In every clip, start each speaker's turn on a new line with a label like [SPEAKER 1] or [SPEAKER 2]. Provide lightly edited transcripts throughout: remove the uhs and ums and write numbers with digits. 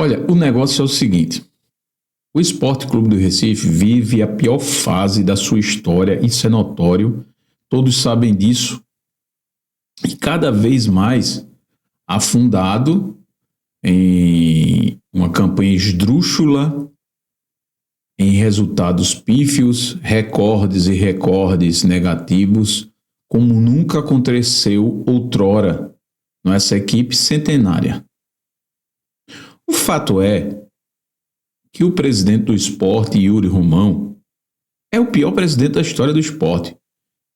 [SPEAKER 1] Olha, o negócio é o seguinte: o Sport Clube do Recife vive a pior fase da sua história, isso é notório, todos sabem disso, e cada vez mais afundado em uma campanha esdrúxula, em resultados pífios, recordes e recordes negativos, como nunca aconteceu outrora nessa equipe centenária. O fato é que o presidente do esporte, Yuri Romão, é o pior presidente da história do esporte.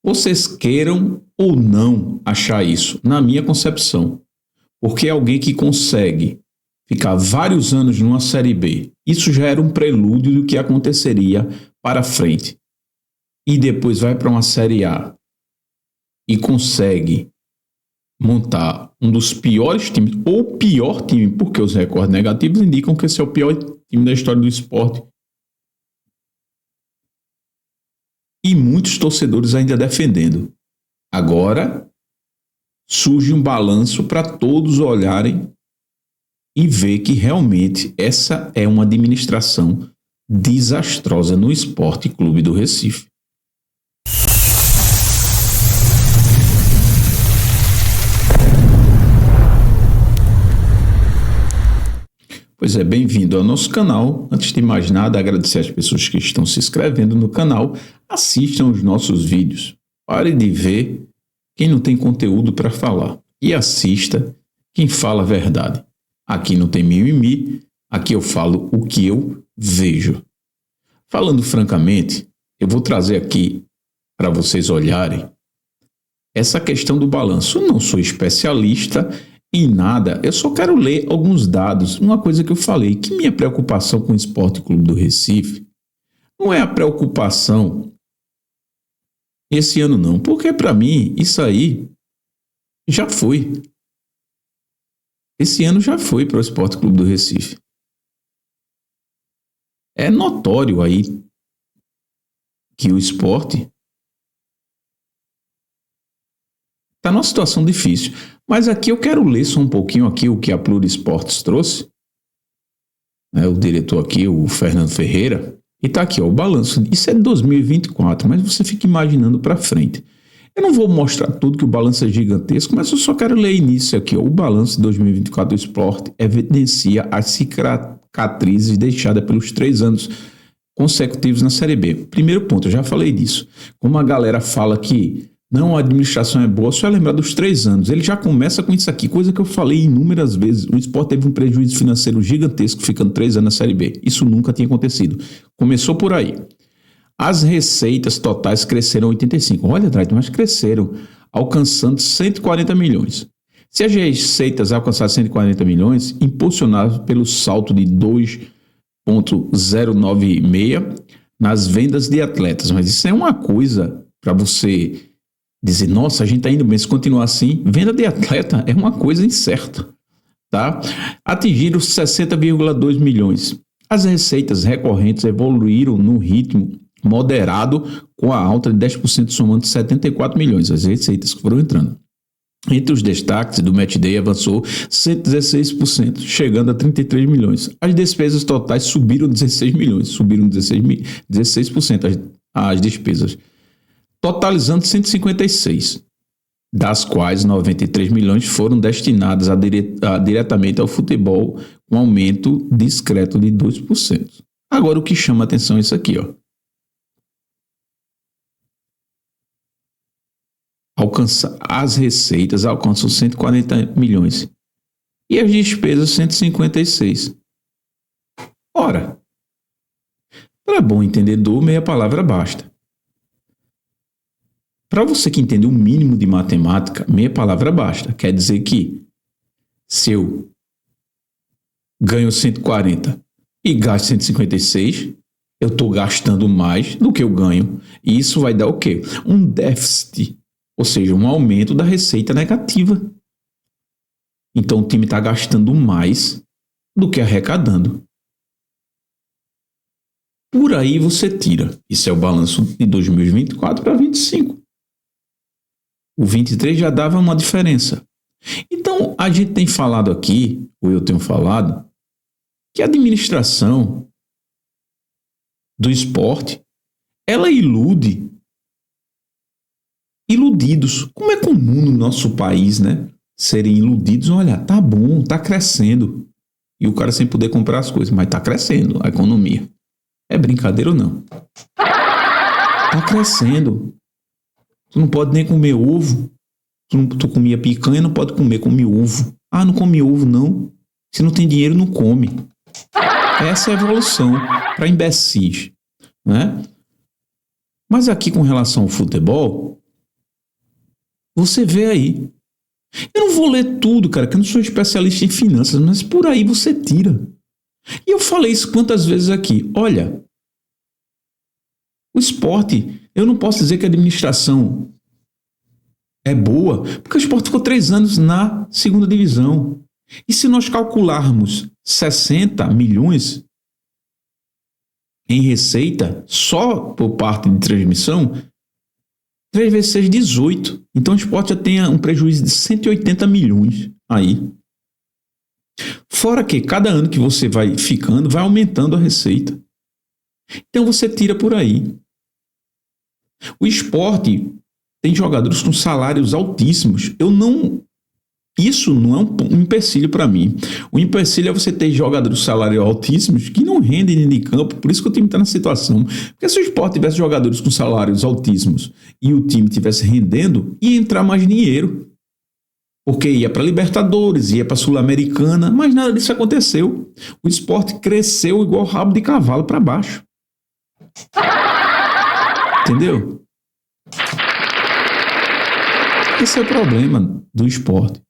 [SPEAKER 1] Vocês queiram ou não achar isso, na minha concepção. Porque alguém que consegue ficar vários anos numa Série B, isso já era um prelúdio do que aconteceria para frente. E depois vai para uma Série A e consegue montar um dos piores times, ou pior time, porque os recordes negativos indicam que esse é o pior time da história do esporte. E muitos torcedores ainda defendendo. Agora surge um balanço para todos olharem e ver que realmente essa é uma administração desastrosa no Sport Clube do Recife. Pois é, bem-vindo ao nosso canal. Antes de mais nada, agradecer às pessoas que estão se inscrevendo no canal. Assistam os nossos vídeos. Pare de ver quem não tem conteúdo para falar. E assista quem fala a verdade. Aqui não tem mimimi, aqui eu falo o que eu vejo. Falando francamente, eu vou trazer aqui para vocês olharem essa questão do balanço. Eu não sou especialista em nada, eu só quero ler alguns dados. Uma coisa que eu falei, que minha preocupação com o Sport Clube do Recife não é a preocupação esse ano não, porque para mim isso aí já foi. Esse ano já foi para o Sport Clube do Recife. É notório aí que o esporte está numa situação difícil. Mas aqui eu quero ler só um pouquinho aqui o que a Plurisportes trouxe. O diretor aqui, o Fernando Ferreira. E está aqui, ó, o balanço. Isso é de 2024, mas você fica imaginando para frente. Eu não vou mostrar tudo, que o balanço é gigantesco, mas eu só quero ler início aqui. Ó. O balanço de 2024 do esporte evidencia as cicatrizes deixadas pelos 3 anos consecutivos na Série B. Primeiro ponto, eu já falei disso. Como a galera fala que não, a administração é boa, só é lembrar dos 3 anos. Ele já começa com isso aqui, coisa que eu falei inúmeras vezes. O esporte teve um prejuízo financeiro gigantesco ficando 3 anos na Série B. Isso nunca tinha acontecido. Começou por aí. As receitas totais cresceram 85. Olha, Drayton, mas cresceram, alcançando 140 milhões. Se as receitas alcançassem 140 milhões, impulsionadas pelo salto de 2,096 nas vendas de atletas. Mas isso é uma coisa para você dizer, nossa, a gente está indo bem, se continuar assim, venda de atleta é uma coisa incerta, tá? Atingiram 60,2 milhões. As receitas recorrentes evoluíram num ritmo moderado, com a alta de 10%, somando 74 milhões, as receitas que foram entrando. Entre os destaques do Match Day avançou 116%, chegando a 33 milhões. As despesas totais subiram 16 milhões, subiram 16% as despesas, totalizando 156, das quais 93 milhões foram destinadas diretamente ao futebol, com aumento discreto de 2%. Agora o que chama a atenção é isso aqui, ó. As receitas alcançam 140 milhões e as despesas 156. Ora, para bom entendedor, meia palavra basta. Para você que entende o mínimo de matemática, meia palavra basta. Quer dizer que se eu ganho 140 e gasto 156, eu estou gastando mais do que eu ganho. E isso vai dar o quê? Um déficit, ou seja, um aumento da receita negativa. Então o time está gastando mais do que arrecadando. Por aí você tira. Isso é o balanço de 2024 para 2025. O 23 já dava uma diferença. Então, a gente tem falado aqui, ou eu tenho falado, que a administração do esporte, ela ilude iludidos. Como é comum no nosso país, né? Serem iludidos. Olha, tá bom, tá crescendo. E o cara sem poder comprar as coisas, mas tá crescendo a economia. É brincadeira ou não? Tá crescendo. Tu não pode nem comer ovo. Tu comia picanha, não pode comer, come ovo. Ah, não come ovo não. Se não tem dinheiro, não come. Essa é a evolução para imbecis, né? Mas aqui com relação ao futebol, você vê aí. Eu não vou ler tudo, cara, que eu não sou especialista em finanças, mas por aí você tira. E eu falei isso quantas vezes aqui. Olha, o esporte, eu não posso dizer que a administração é boa, porque o esporte ficou 3 anos na segunda divisão. E se nós calcularmos 60 milhões em receita, só por parte de transmissão, 3 vezes 6, 18. Então o esporte já tem um prejuízo de 180 milhões aí. Fora que cada ano que você vai ficando, vai aumentando a receita. Então você tira por aí. O esporte tem jogadores com salários altíssimos. Isso não é um empecilho para mim. O empecilho é você ter jogadores com salários altíssimos que não rendem dentro de campo. Por isso que o time está na situação. Porque se o esporte tivesse jogadores com salários altíssimos e o time tivesse rendendo, ia entrar mais dinheiro. Porque ia para Libertadores, ia para Sul-Americana, mas nada disso aconteceu. O esporte cresceu igual rabo de cavalo para baixo. Entendeu? Esse é o problema do esporte.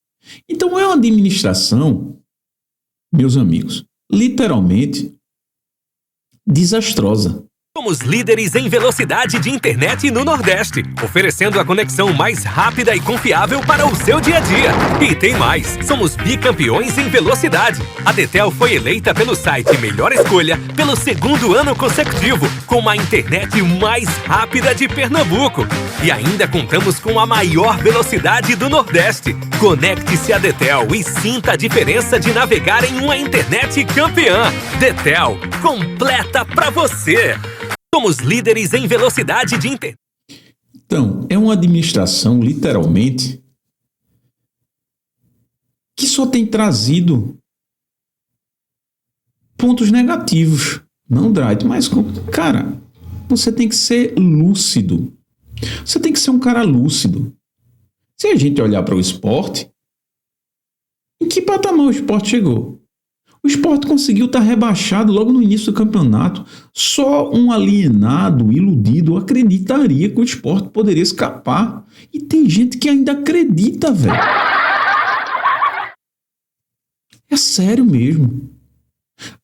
[SPEAKER 1] Então é uma administração, meus amigos, literalmente desastrosa.
[SPEAKER 2] Somos líderes em velocidade de internet no Nordeste, oferecendo a conexão mais rápida e confiável para o seu dia a dia. E tem mais, somos bicampeões em velocidade. A Detel foi eleita pelo site Melhor Escolha pelo 2º ano consecutivo, como a internet mais rápida de Pernambuco. E ainda contamos com a maior velocidade do Nordeste. Conecte-se a Detel e sinta a diferença de navegar em uma internet campeã. Detel, completa pra você! Somos líderes em velocidade de internet.
[SPEAKER 1] Então, é uma administração, literalmente, que só tem trazido pontos negativos. Não, Drake, mas, cara, você tem que ser lúcido. Você tem que ser um cara lúcido. Se a gente olhar para o esporte, em que patamar o esporte chegou? O esporte conseguiu estar rebaixado logo no início do campeonato. Só um alienado, iludido, acreditaria que o esporte poderia escapar. E tem gente que ainda acredita, velho. É sério mesmo.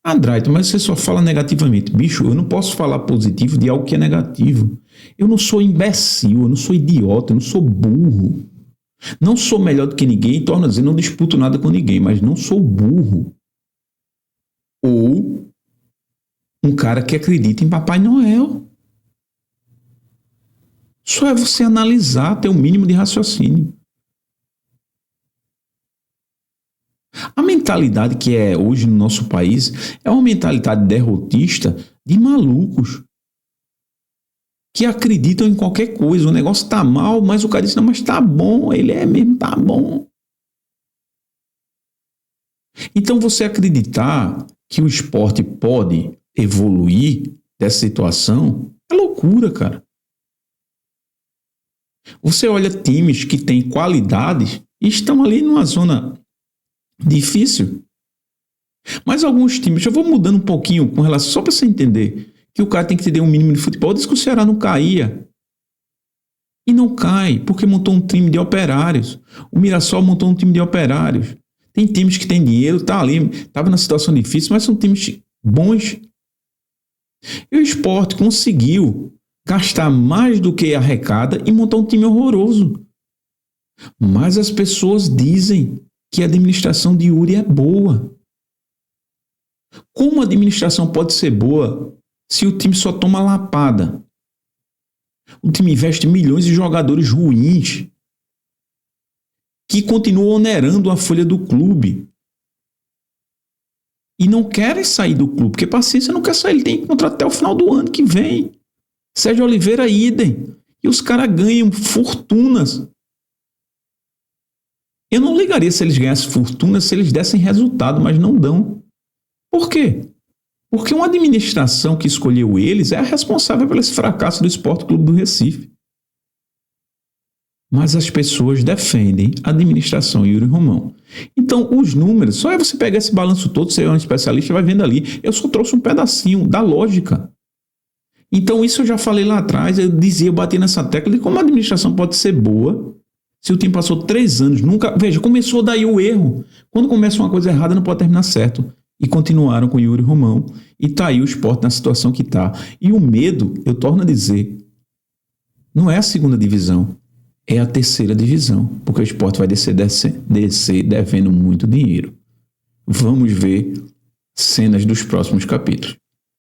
[SPEAKER 1] Andrade, mas você só fala negativamente. Bicho, eu não posso falar positivo de algo que é negativo. Eu não sou imbecil, eu não sou idiota, eu não sou burro. Não sou melhor do que ninguém, torna a dizer, não disputo nada com ninguém, mas não sou burro. Ou um cara que acredita em Papai Noel. Só é você analisar, ter um mínimo de raciocínio. A mentalidade que é hoje no nosso país é uma mentalidade derrotista de malucos que acreditam em qualquer coisa. O negócio tá mal, mas o cara diz, não, mas tá bom, ele é mesmo, tá bom. Então você acreditar que o esporte pode evoluir dessa situação é loucura, cara. Você olha times que têm qualidade e estão ali numa zona difícil. Mas alguns times, eu vou mudando um pouquinho com relação, só para você entender que o cara tem que ter um mínimo de futebol. Diz que o Ceará não caía. E não cai, porque montou um time de operários. O Mirassol montou um time de operários. Tem times que têm dinheiro, tá ali, estava na situação difícil, mas são times bons. E o esporte conseguiu gastar mais do que arrecada e montar um time horroroso. Mas as pessoas dizem que a administração de Yuri é boa. Como a administração pode ser boa se o time só toma lapada? O time investe milhões em jogadores ruins que continuam onerando a folha do clube. E não querem sair do clube, porque paciência não quer sair, ele tem contrato até o final do ano que vem. Sérgio Oliveira, idem. E os caras ganham fortunas. Eu não ligaria se eles ganhassem fortunas se eles dessem resultado, mas não dão. Por quê? Porque uma administração que escolheu eles é a responsável pelo esse fracasso do Sport Clube do Recife. Mas as pessoas defendem a administração Yuri Romão. Então, os números, só é você pegar esse balanço todo, você é um especialista, vai vendo ali. Eu só trouxe um pedacinho da lógica. Então, isso eu já falei lá atrás, eu bati nessa tecla de como a administração pode ser boa se o time passou 3 anos, nunca... Veja, começou daí o erro. Quando começa uma coisa errada, não pode terminar certo. E continuaram com Yuri Romão. E tá aí o Sport na situação que tá. E o medo, eu torno a dizer, não é a 2ª divisão, é a 3ª divisão. Porque o Sport vai descer devendo muito dinheiro. Vamos ver cenas dos próximos capítulos.